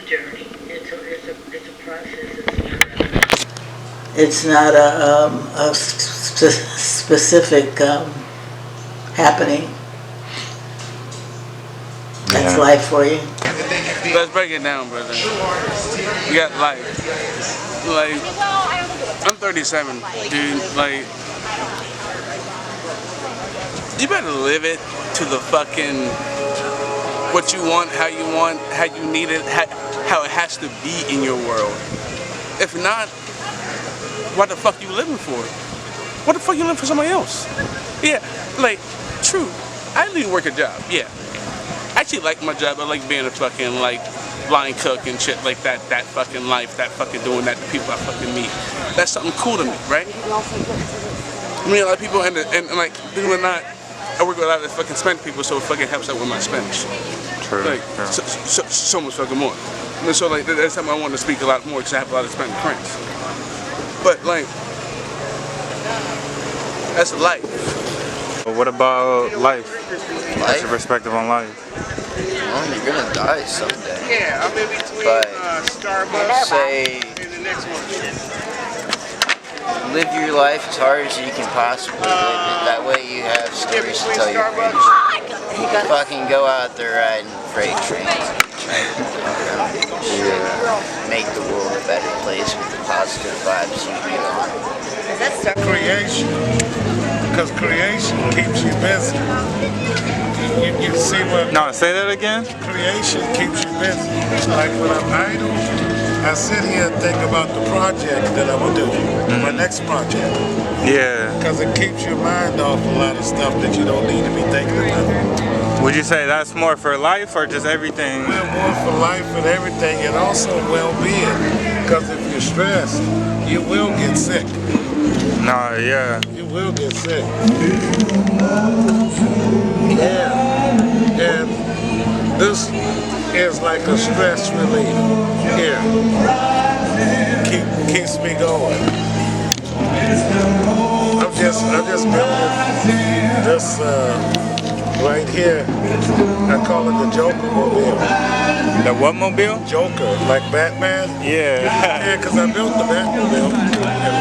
journey. It's a process. It's not a specific happening. That's life for you. Let's break it down, brother. You got life. Like, I'm 37, dude. Like, you better live it to the fucking what you want, how you need it, how it has to be in your world. If not, what the fuck you living for? What the fuck you living for somebody else? Yeah, like, true. I need to work a job, yeah. I actually like my job. I like being a fucking, like, line cook and shit like that. That fucking life, that fucking doing that to people I fucking meet. That's something cool to me, right? I mean, a lot of people, and like, believe it or not, I work with a lot of fucking Spanish people, so it fucking helps out with my Spanish. True. Like, so much fucking more. And so, like, that's something I want to speak a lot more because I have a lot of Spanish friends. But, like, that's life. But what about life? What's your perspective on life? Well, you're gonna die someday. Yeah, I'm in between Starbucks. Say, and the next one. live your life as hard as you can possibly live it. That way you have stories to tell your friends. Fucking go out there riding freight trains. Make the world a better place with the positive vibes you get on. Creation, because creation keeps you busy. You see what? No, say that again. Creation keeps you busy. Like when I'm idle, I sit here and think about the project that I'm gonna do, my next project. Yeah. Because it keeps your mind off a lot of stuff that you don't need to be thinking about. Would you say that's more for life or just everything? Well, more for life and everything, and also well-being. Because if you're stressed, you will get sick. No, yeah. You will get sick. Yeah. And this is like a stress relief. Here. Keeps me going. I'm just building this right here. I call it the Joker mobile. The what mobile? Joker, like Batman? Yeah. Yeah, because I built the Batmobile and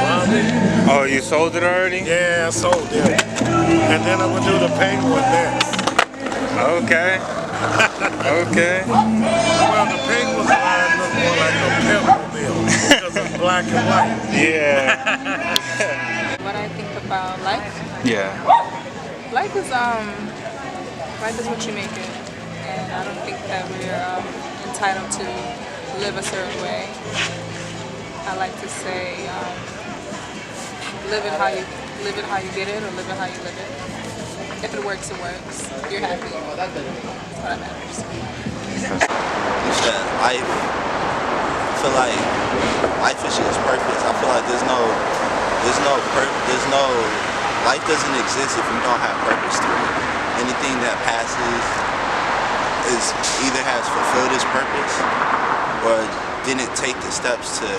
Robin. Oh, you sold it already? Yeah, I sold it. And then I'm going to do the Penguin next. Okay. Okay. Well, the Penguin's line look more like a Pimp-mobile because it's black and white. Yeah. What I think about life? Yeah. Life is what you make it, and I don't think that we're entitled to live a certain way. I like to say, live it how you get it, or live it how you live it. If it works, it works. You're happy. That's what matters. You said life. I feel like life is just purpose. I feel like life doesn't exist if you don't have purpose to it. Anything that passes either has fulfilled its purpose or didn't take the steps to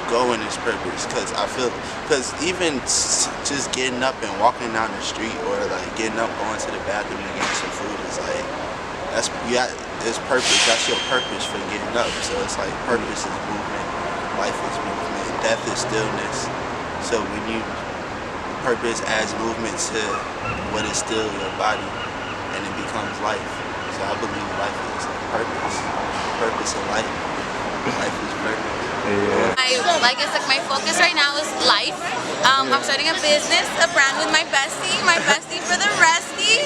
go in its purpose. Because even just getting up and walking down the street, or like getting up, going to the bathroom and getting some food is like, it's purpose. That's your purpose for getting up. So it's like purpose is movement, life is movement, death is stillness. So when you purpose adds movement to what is still your body, and it becomes life. So I believe life is purpose. Purpose of life. Life is purpose. Yeah. I guess like my focus right now is life. I'm starting a business, a brand with my bestie for the restie.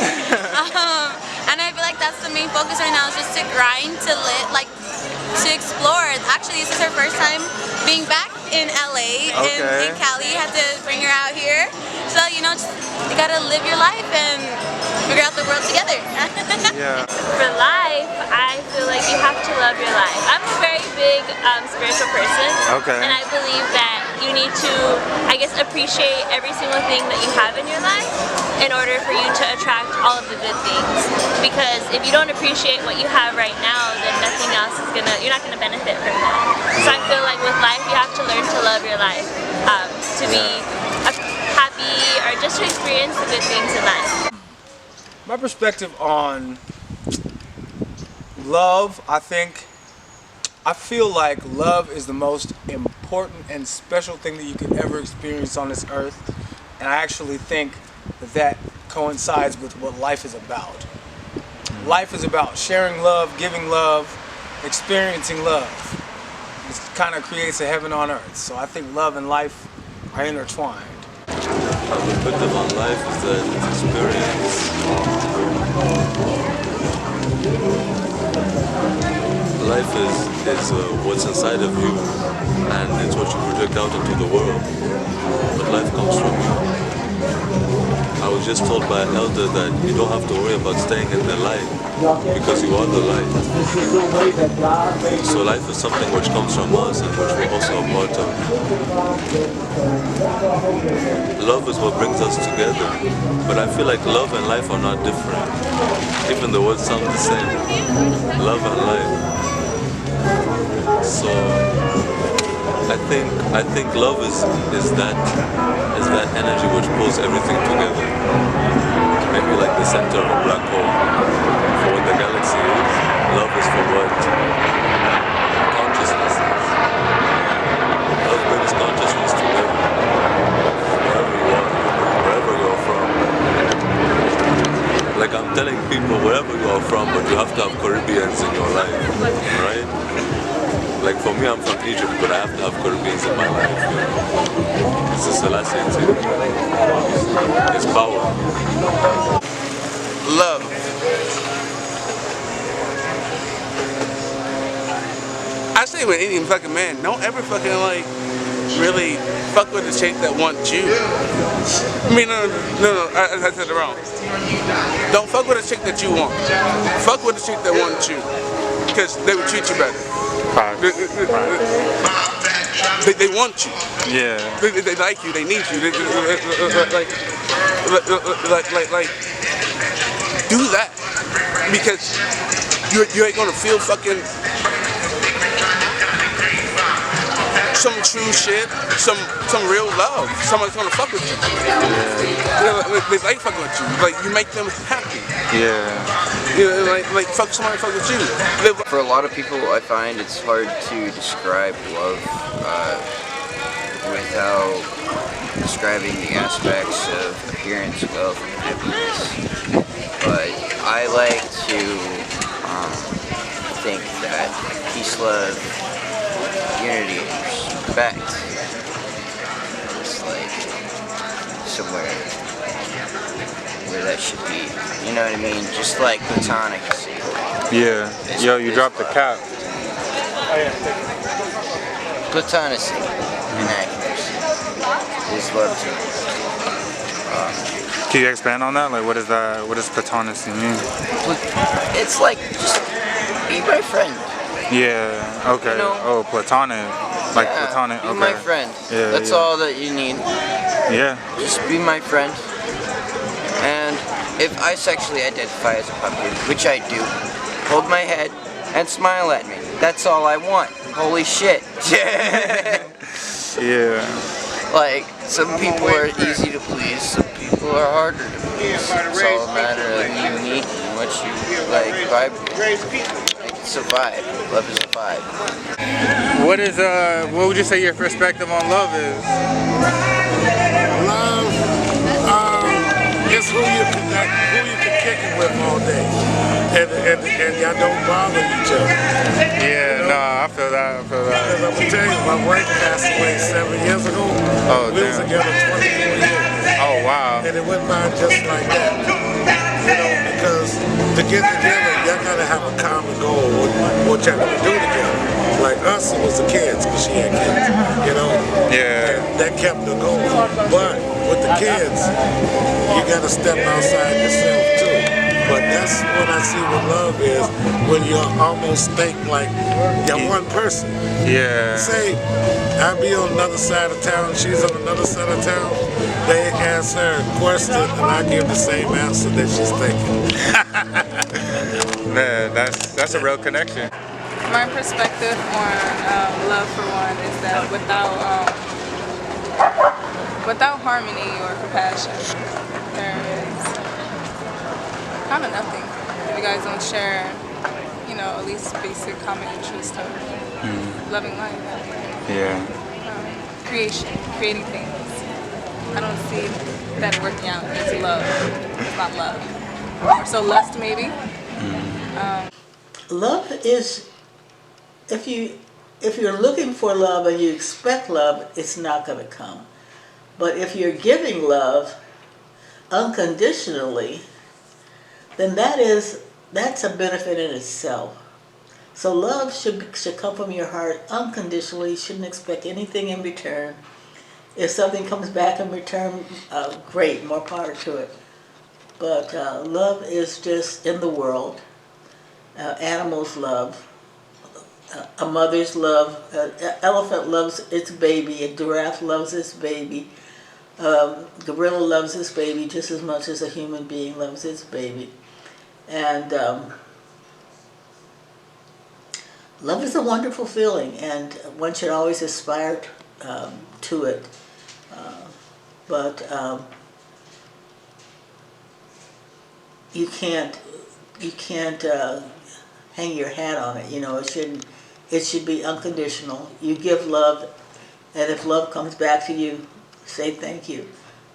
And I feel like that's the main focus right now, is just to grind, to live, like to explore. Actually, this is her first time being back in LA, in Cali. Had to bring her out here. So, you know, just, you gotta live your life and figure out the world together. Yeah. For life, I feel like you have to love your life. I'm a very big spiritual person. Okay. And I believe that you need to, I guess, appreciate every single thing that you have in your life in order for you to attract all of the good things. Because if you don't appreciate what you have right now, then nothing else is you're not gonna benefit from that. So I feel like with life, you have to learn to love your life, to be happy, or just to experience the good things in life. My perspective on love, I think I feel like love is the most important and special thing that you could ever experience on this earth. And I actually think that that coincides with what life is about. Life is about sharing love, giving love, experiencing love. It kind of creates a heaven on earth. So I think love and life are intertwined. My perspective on life is that it's experience. Life is what's inside of you, and it's what you project out into the world. But life comes from you. I was just told by an elder that you don't have to worry about staying in the light because you are the light. So life is something which comes from us and which we're also a part of. Love is what brings us together, but I feel like love and life are not different. Even the words sound the same. Love and life. So I think love is that energy which pulls everything together. Maybe like the center of a black hole. For what the galaxy is, love is for what consciousness is. Love brings consciousness together. Wherever you are, wherever you're from. Like I'm telling people, wherever you are from, but you have to have Caribbeans in your life, right? Like for me, I'm from Egypt, but I have to have Caribbeans in my life. You know? It's a Selassie too. It's power. Love. I say with any fucking man, don't ever fucking like really fuck with a chick that wants you. I mean, no, I said it wrong. Don't fuck with a chick that you want. Fuck with a chick that wants you, because they would treat you better. They want you. Yeah. They like you. They need you. Like, do that, because you ain't gonna feel fucking some true shit, some real love. Somebody's gonna fuck with you. They like fucking with you. Like you make them happy. Yeah. Like somebody fuck with you. For a lot of people, I find it's hard to describe love without describing the aspects of appearance, wealth, and happiness. But I like to think that peace, love, unity, and respect is like somewhere where that should be. You know what I mean? Just like platonic. Yeah. Yo, you dropped the cap. Platonicity and accuracy is love to me. Can you expand on that? Like, what is that? What does platonicity mean? It's like just be my friend. Yeah. Okay. You know? Oh, platonic. Like yeah, platonic. be Okay. my friend. Yeah. That's all that you need. Yeah. Just be my friend. And if I sexually identify as a pumpkin, which I do, hold my head and smile at me. That's all I want. Holy shit. Yeah. Like, some people are easy to please, some people are harder to please. It's all a matter of you meet and what you like vibe with. It's a vibe. Love is a vibe. What would you say your perspective on love is? Love is who you can kick it with all day, and y'all don't bother each other. Yeah, no, I feel that. Because I'm gonna tell you, my wife passed away 7 years ago. Oh, we was together 24 years. Oh, wow. And it went by just like that. You know, because to get together, y'all gotta have a common goal. What y'all gonna do together? Like us, it was the kids, because she had kids. You know. Yeah. And that kept the goal. But with the kids, you gotta step outside yourself too. But that's what I see what love is, when you almost think like you're one person. Yeah. Say, I be on another side of town, she's on another side of town, they ask her a question and I give the same answer that she's thinking. Man, that's a real connection. My perspective on love, for one, is that without harmony or compassion, there is kind of nothing. If you guys don't share, at least basic common interest of loving life. Yeah. Creating things. I don't see that working out as love. It's not love. Or so lust, maybe. Love is, if you're looking for love and you expect love, it's not going to come. But if you're giving love unconditionally, then that's a benefit in itself. So love should come from your heart unconditionally. You shouldn't expect anything in return. If something comes back in return, great, more power to it. But love is just in the world. Animals love. A mother's love. An elephant loves its baby. A giraffe loves its baby. Gorilla loves its baby just as much as a human being loves its baby. And love is a wonderful feeling, and one should always aspire to it. But you can't hang your hat on it. It should be unconditional. You give love, and if love comes back to you, say thank you.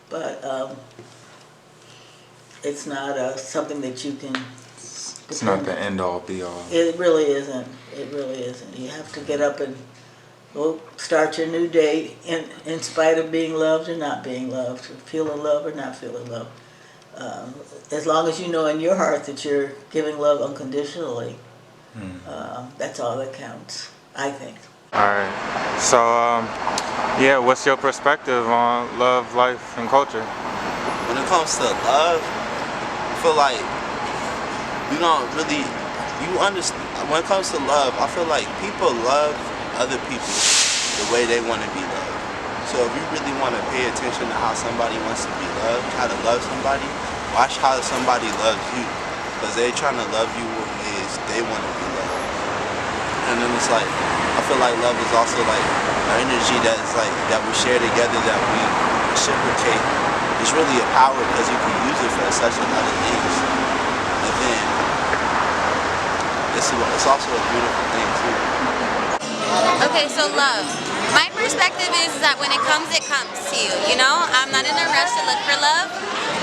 But it's not something that you can. It's not the end all be all. It really isn't. It really isn't. You have to get up and start your new day in spite of being loved or not being loved, feeling love or not feeling love. As long as you know in your heart that you're giving love unconditionally, that's all that counts, I think. All right. So, yeah, what's your perspective on love, life, and culture? When it comes to love, I feel like you don't really, understand. When it comes to love, I feel like people love other people the way they want to be loved. So if you really want to pay attention to how somebody wants to be loved, how to love somebody, watch how somebody loves you. Because they're trying to love you in ways they want to be loved. And then it's like, I feel like love is also like an energy that we share together, that we reciprocate. It's really a power because you can use it for such a lot of things. And then it's also a beautiful thing too. Okay, so love. My perspective is that when it comes to you, I'm not in a rush to look for love.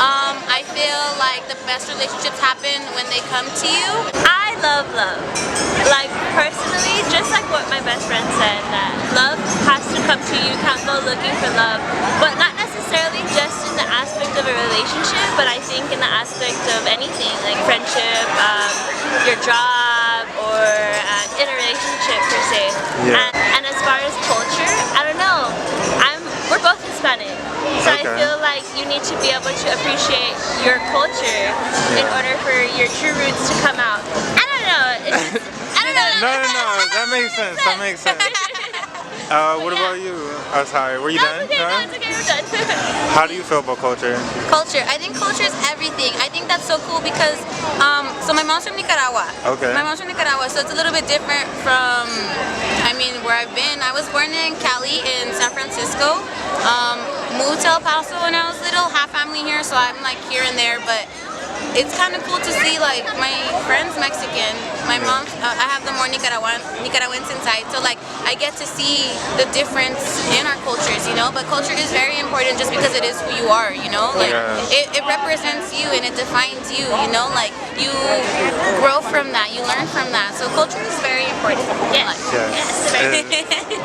I feel like the best relationships happen when they come to you. I love love. Like, personally, just like what my best friend said, that love has to come to you. You can't go looking for love. But not necessarily just in the aspect of a relationship, but I think in the aspect of anything, like friendship, your job, or in a relationship per se. Yeah. And as far as culture, I don't know. We're both Hispanic, so I feel like you need to be able to appreciate your culture in order for your true roots to come out. I don't know. I don't know. No, that makes sense. That makes sense. What about you? Oh, sorry. Were you done? Okay, no, it's okay. We're done. How do you feel about culture? Culture. I think culture is everything. I think that's so cool because, so my mom's from Nicaragua. Okay. My mom's from Nicaragua, so it's a little bit different from, where I've been. I was born in Cali, in San Francisco. Moved to El Paso when I was little, half family here, so I'm like here and there, but it's kind of cool to see like my friends Mexican, my mom, I have the more Nicaraguans inside, so like I get to see the difference in our cultures, but culture is very important just because it is who you are, like it represents you and it defines you, like you grow from that, you learn from that, so culture is very important in life. Yes.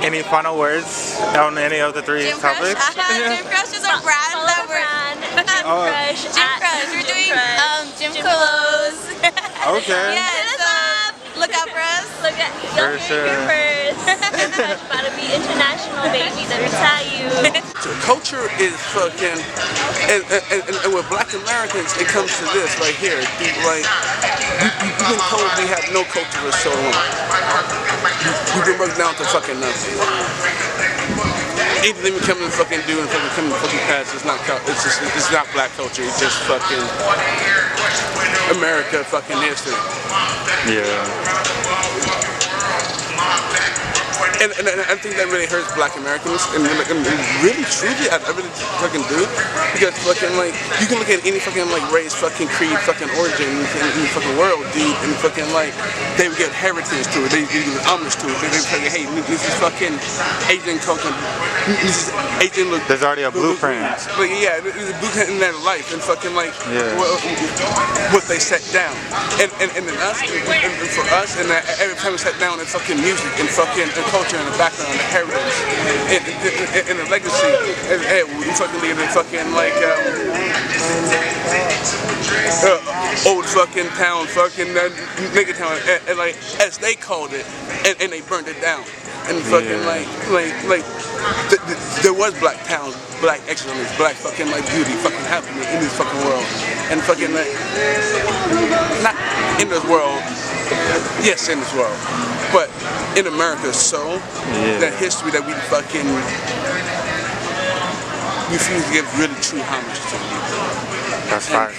Any final words on any of the three topics? Gym Crush is our brand that we're Gym Crush. We're doing gym clothes. Okay. Look out for us. Look at for sure. About to be international, baby. Let me tell you. Culture is fucking, and with Black Americans, it comes to this right here. Like, we've been told we have no culture for so long. We've been broken down to fucking nothing. Anything we come and fucking do and fucking come and fucking pass, it's not black culture. It's just fucking America fucking history. Yeah. and I think that really hurts Black Americans, and really truly, I really fucking do, because fucking like you can look at any fucking like race, fucking creed, fucking origin in the fucking world, dude, and fucking like they would give heritage to it, they give homage to it, they would say, hey, this is fucking Asian culture, this is Asian look. There's already a blueprint. Like yeah, there's a blueprint in their life, and fucking like what they set down, and then us, and for us, and every time we sat down in fucking music and fucking culture and the background, the heritage, and the legacy, and we fucking leave it fucking like old fucking town, fucking nigga town, and like as they called it, and they burned it down, and fucking there was Black town, Black excellence, Black fucking like beauty, fucking happiness in this fucking world, and fucking like not in this world. Yes, in this world, but in America, so that history that we fucking refuse to give really true homage to. That's right.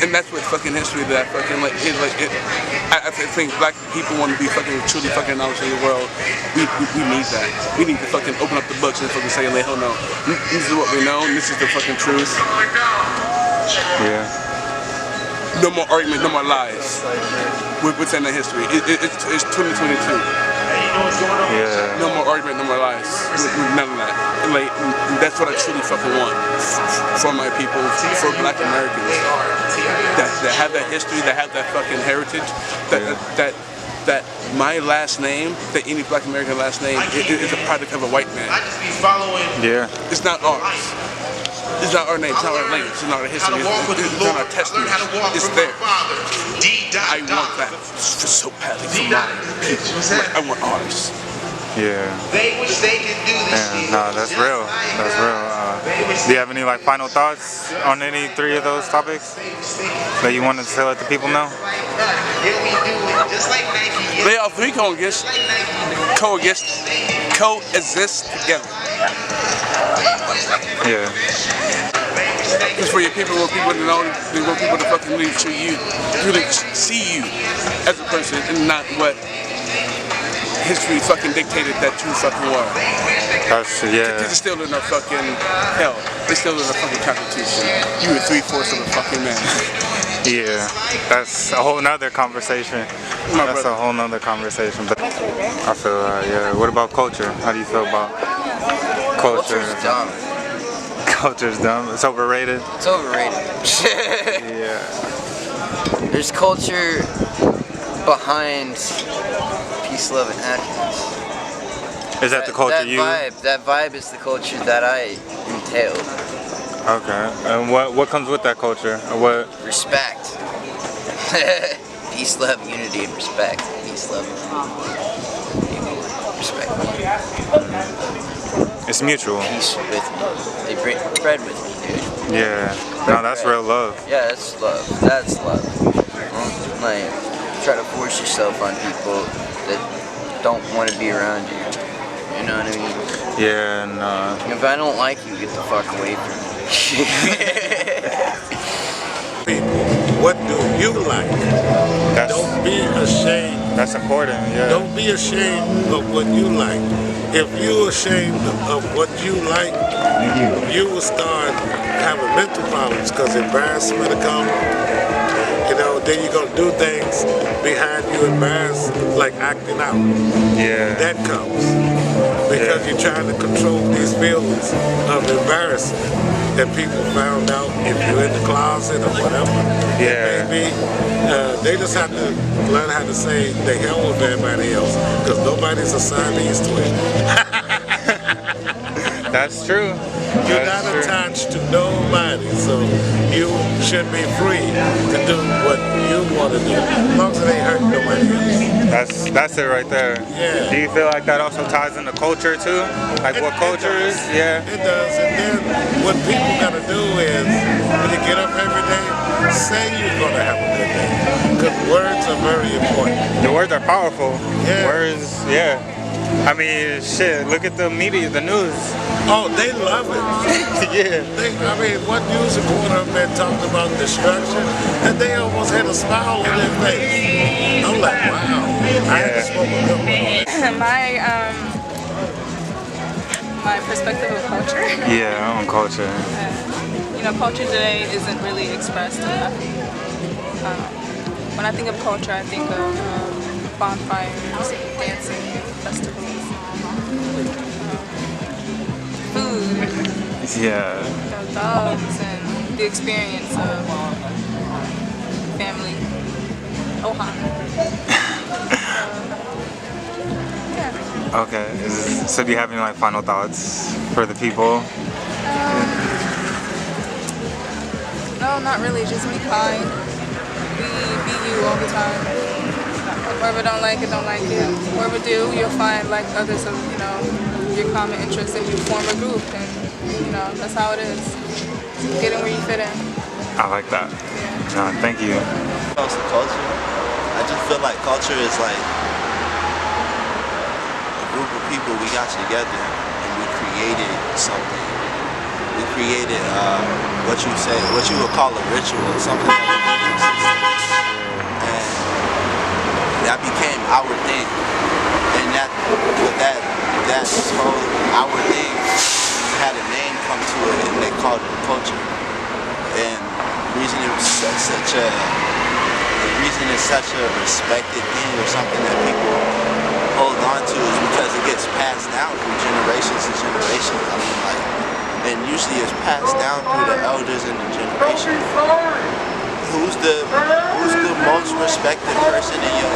And that's what fucking history that I fucking like is like. I think Black people want to be fucking truly fucking knowledge in the world. We need that. We need to fucking open up the books and fucking say, like, hell no, this is what we know. And this is the fucking truth. Yeah. No more argument, no more lies within the history. It's 2022. Yeah. No more argument, no more lies. None of that. Like, that's what I truly fucking want for my people, for Black Americans. That have that history, that have that fucking heritage, that my last name, that any Black American last name, is a product of a white man. Yeah. It's not ours. It's not our name, it's not our language, it's not our history, it's not our testament, it's there. I want that so badly for my people, like, I want ours. Yeah. No, that's real. That's real. Do you have any like final thoughts on any three of those topics that you wanted to let the people know? They all three coexist together. Yeah. It's for your people, want people to know, they want people to fucking really treat you, really see you as a person and not what history fucking dictated that you fucking were. That's, yeah. They're still in a fucking hell. They're still in a fucking constitution. You were 3/4 of a fucking man. Yeah, that's a whole nother conversation. That's a whole nother conversation. But I feel, yeah. What about culture? How do you feel about culture? Culture's dumb. Culture's dumb. It's overrated. It's overrated. Yeah. There's culture behind peace, love, and happiness. Is that the culture That vibe is the culture that I entail. Okay. And what comes with that culture? What? Respect. Peace, love, unity, and respect. Peace, love, respect. It's mutual. Peace with me. They bread with me, dude. Yeah. No, that's real love. Yeah, that's love. That's love. Like, try to force yourself on people that don't want to be around you. You know what I mean? Yeah, and if I don't like you, get the fuck away from me. What do you like? Don't be ashamed. That's important, yeah. Don't be ashamed of what you like. If you're ashamed of what you like, you will start having mental problems because embarrassment will come. You know, then you're going to do things behind you embarrassed, like acting out. Yeah. That comes. Because you're trying to control these feelings of embarrassment that people found out if you're in the closet or whatever. Yeah. Maybe they just have to learn how to say the hell with everybody else because nobody's a Siamese twin. That's true. You're not attached to nobody, so you should be free to do what you want to do, as long as it ain't hurting nobody else. That's it right there. Yeah. Do you feel like that also ties into culture too? Like what culture is? Yeah. It does, and then what people gotta do is, when you get up every day, say you're gonna have a good day, because words are very important. The words are powerful. Yeah. Words, yeah. I mean, shit, look at the media, the news. Oh, they love it. Yeah. I mean, one news reporter up there talked about destruction, and they almost had a smile on their face. I'm like, wow. I had to smoke a good one. My perspective of culture. Yeah, on culture. You know, culture today isn't really expressed enough. When I think of culture, I think of bonfires, dancing, festivals, food, Yeah. you know, dogs, and the experience of family. Oha. Yeah. Okay. So do you have any like final thoughts for the people? No, not really. Just be kind. Be you all the time. Whoever don't like it, don't like it. Whoever do, you'll find like others of, you know, your common interests, and you form a group, and you know, that's how it is. Get in where you fit in. I like that. Yeah. Thank you. When it comes to culture, I just feel like culture is like a group of people we got together and we created something. We created what you would call a ritual, something that we didn't exist. And that became our thing. And that whole our thing had a name come to it, and they called it culture. And the reason it's such a respected thing, or something that people hold on to, is because it gets passed down from generations to generations. I mean, like, and usually it's passed down through the elders and the generation. Who's the most respected person in your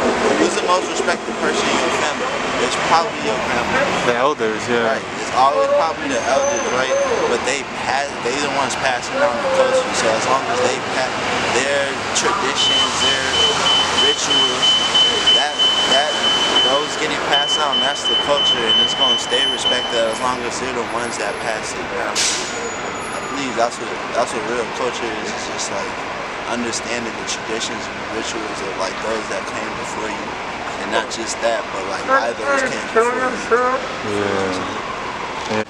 family? It's probably your grandma. The elders, yeah. Right. It's always probably the elders, right? But they the ones passing on the culture. So as long as they pass their traditions, their rituals, those getting passed on, that's the culture, and it's gonna stay respected as long as they're the ones that pass it down. I believe that's what real culture is. It's just like understanding the traditions and the rituals of like those that came before you, and not just that, but like why those came before you. Yeah.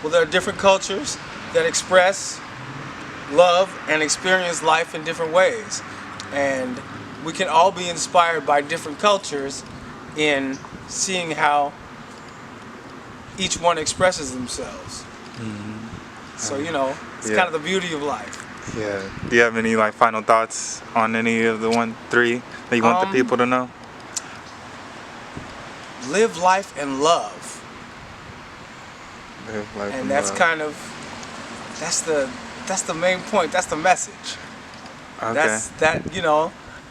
Well, there are different cultures that express love and experience life in different ways, and we can all be inspired by different cultures in seeing how each one expresses themselves. So, you know, it's kind of the beauty of life. Yeah. Do you have any like final thoughts on any of the three that you want the people to know? Live life and love. Live life And that's love. kind of, that's the main point. That's the message. Okay.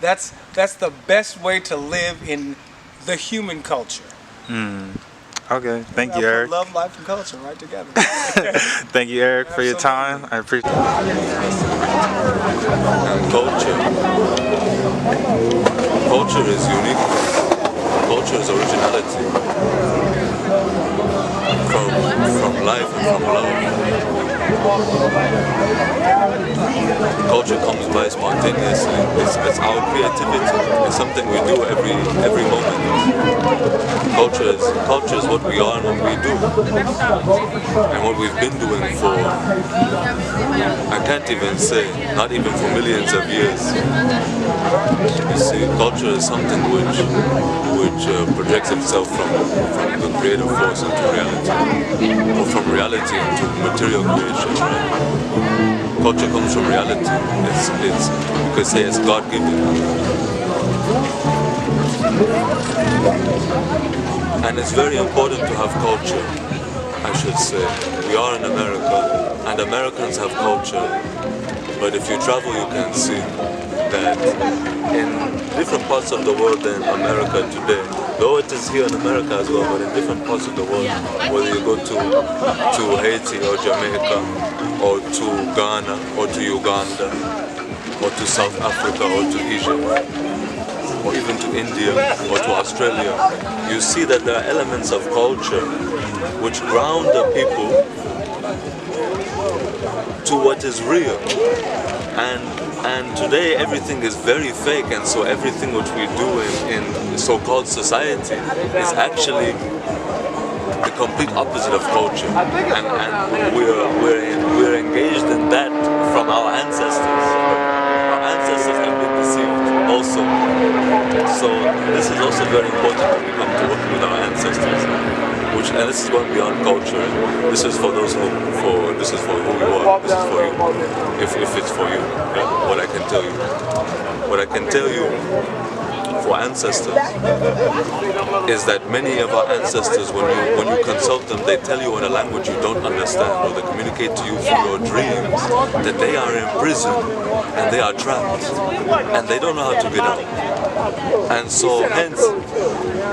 That's the best way to live in the human culture. Okay. Thank you, Eric. Love, life, and culture right together. Thank you, Eric, for your time. I appreciate it. Culture is uniqueness. Culture is originality. From life and from love. Culture comes by spontaneously. It's our creativity. It's something we do every moment. Culture is what we are and what we do, and what we've been doing for, I can't even say, not even for millions of years. You see, culture is something which projects itself from the creative force into reality, or from reality into material creation. Right? Culture comes from reality. It's you could say it's God-given. And it's very important to have culture, I should say. We are in America, and Americans have culture. But if you travel, you can see that in different parts of the world than America today, though it is here in America as well, but in different parts of the world, whether you go to Haiti or Jamaica, or to Ghana, or to Uganda, or to South Africa, or to Egypt, or even to India or to Australia, you see that there are elements of culture which ground the people to what is real. And And today everything is very fake, and so everything which we do in so-called society is actually the complete opposite of culture. And we're engaged in that from our ancestors. Our ancestors have been deceived also. So this is also very important when we come to working with our ancestors. And this is going beyond culture. This is for those this is for who you are. This is for you. If it's for you, yeah, what I can tell you. What I can tell you for ancestors is that many of our ancestors, when you consult them, they tell you in a language you don't understand, or they communicate to you through your dreams that they are in prison and they are trapped and they don't know how to get out. And so hence,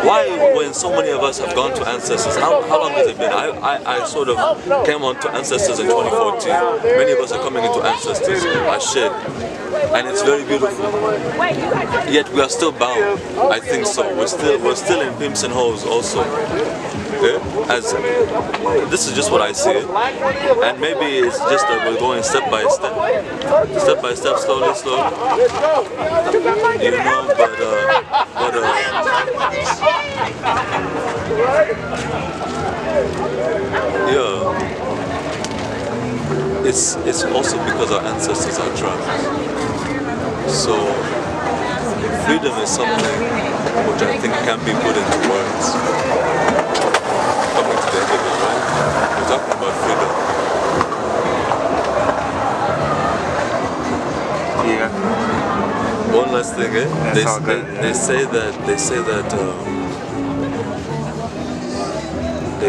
why when so many of us have gone to ancestors, how long has it been? I sort of came on to ancestors in 2014. Many of us are coming into ancestors, Ashed, and it's very beautiful. Yet we are still bound. I think so. We're still in pimps and hoes also. Yeah? As this is just what I see, and maybe it's just that we're going step by step, slowly. You know, yeah, it's also because our ancestors are trapped. So freedom is something which I think can be put into words. Coming to the end of it, right? We're talking about freedom. Yeah. One last thing, eh? They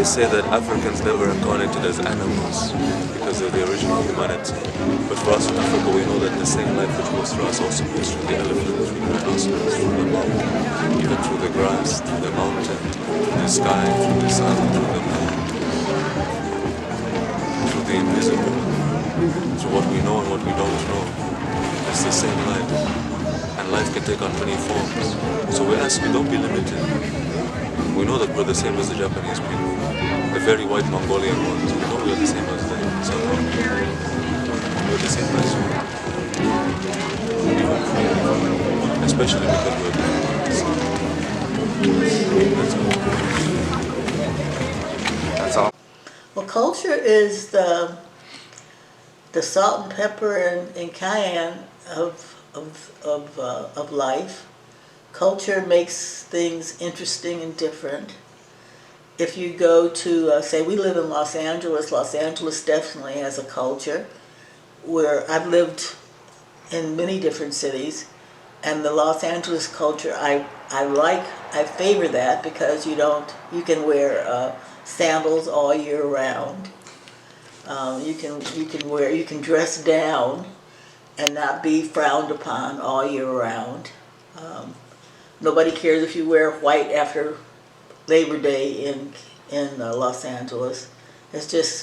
say that Africans never incarnated as animals because they're the original humanity. But for us in Africa, we know that the same life which was for us also goes through the elephant, through the rhinoceros, through the mountain, even through the grass, through the mountain, through the sky, through the sun, through the moon, through the invisible, through what we know and what we don't know. It's the same life. And life can take on many forms. So we ask you, don't be limited. We know that we're the same as the Japanese people. The very white Mongolian ones. We know we're the same as them. So we're the same as you. Especially because we're different. That's all. Well, culture is the salt and pepper and cayenne of life. Culture makes things interesting and different. If you go to, say, we live in Los Angeles definitely has a culture. Where I've lived in many different cities, and the Los Angeles culture, I favor that because you can wear sandals all year round. You can dress down and not be frowned upon all year round. Nobody cares if you wear white after Labor Day in Los Angeles.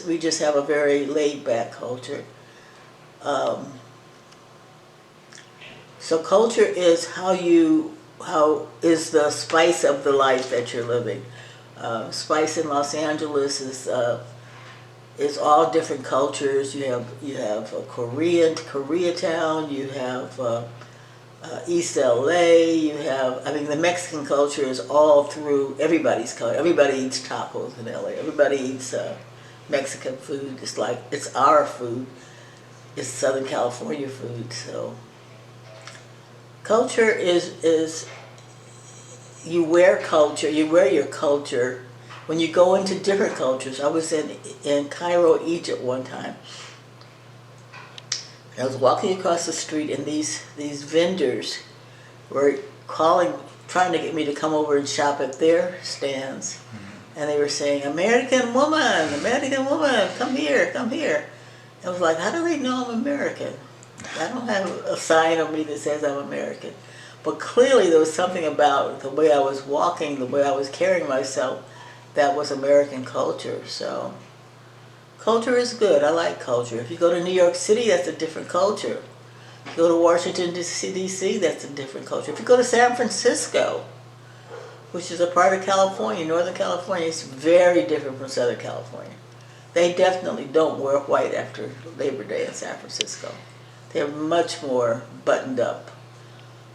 We just have a very laid back culture. So culture is how is the spice of the life that you're living. Spice in Los Angeles is all different cultures. You have a Koreatown. You have East LA. You have the Mexican culture is all through everybody's culture. Everybody eats tacos in LA. Everybody eats Mexican food. It's our food. It's Southern California food. So culture is you wear culture. You wear your culture when you go into different cultures. I was in Cairo, Egypt one time. I was walking across the street and these vendors were trying to get me to come over and shop at their stands. And they were saying, American woman, come here, come here. I was like, how do they know I'm American? I don't have a sign on me that says I'm American. But clearly there was something about the way I was walking, the way I was carrying myself, that was American culture. So culture is good. I like culture. If you go to New York City, that's a different culture. If you go to Washington, D.C., that's a different culture. If you go to San Francisco, which is a part of California, Northern California, it's very different from Southern California. They definitely don't wear white after Labor Day in San Francisco. They're much more buttoned up.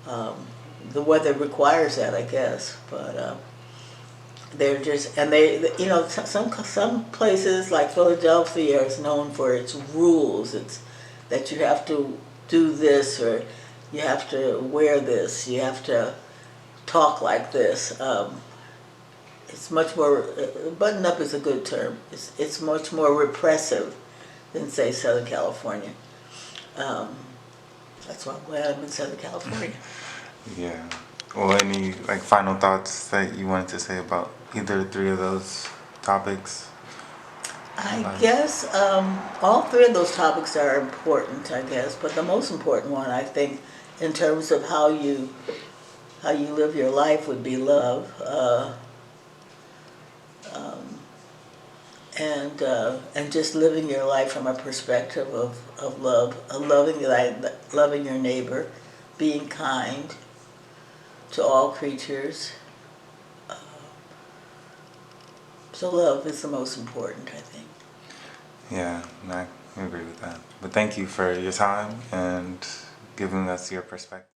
The weather requires that, I guess, but they're just, and you know, some places like Philadelphia is known for its rules. It's that you have to do this, or you have to wear this, you have to talk like this. It's much more, buttoned up is a good term. It's much more repressive than, say, Southern California. That's why I'm glad I'm in Southern California. Yeah. Well, any like final thoughts that you wanted to say about either three of those topics? I guess all three of those topics are important, I guess, but the most important one, I think, in terms of how you live your life would be love, and just living your life from a perspective of love, loving your neighbor, being kind to all creatures. So love is the most important, I think. Yeah, I agree with that. But thank you for your time and giving us your perspective.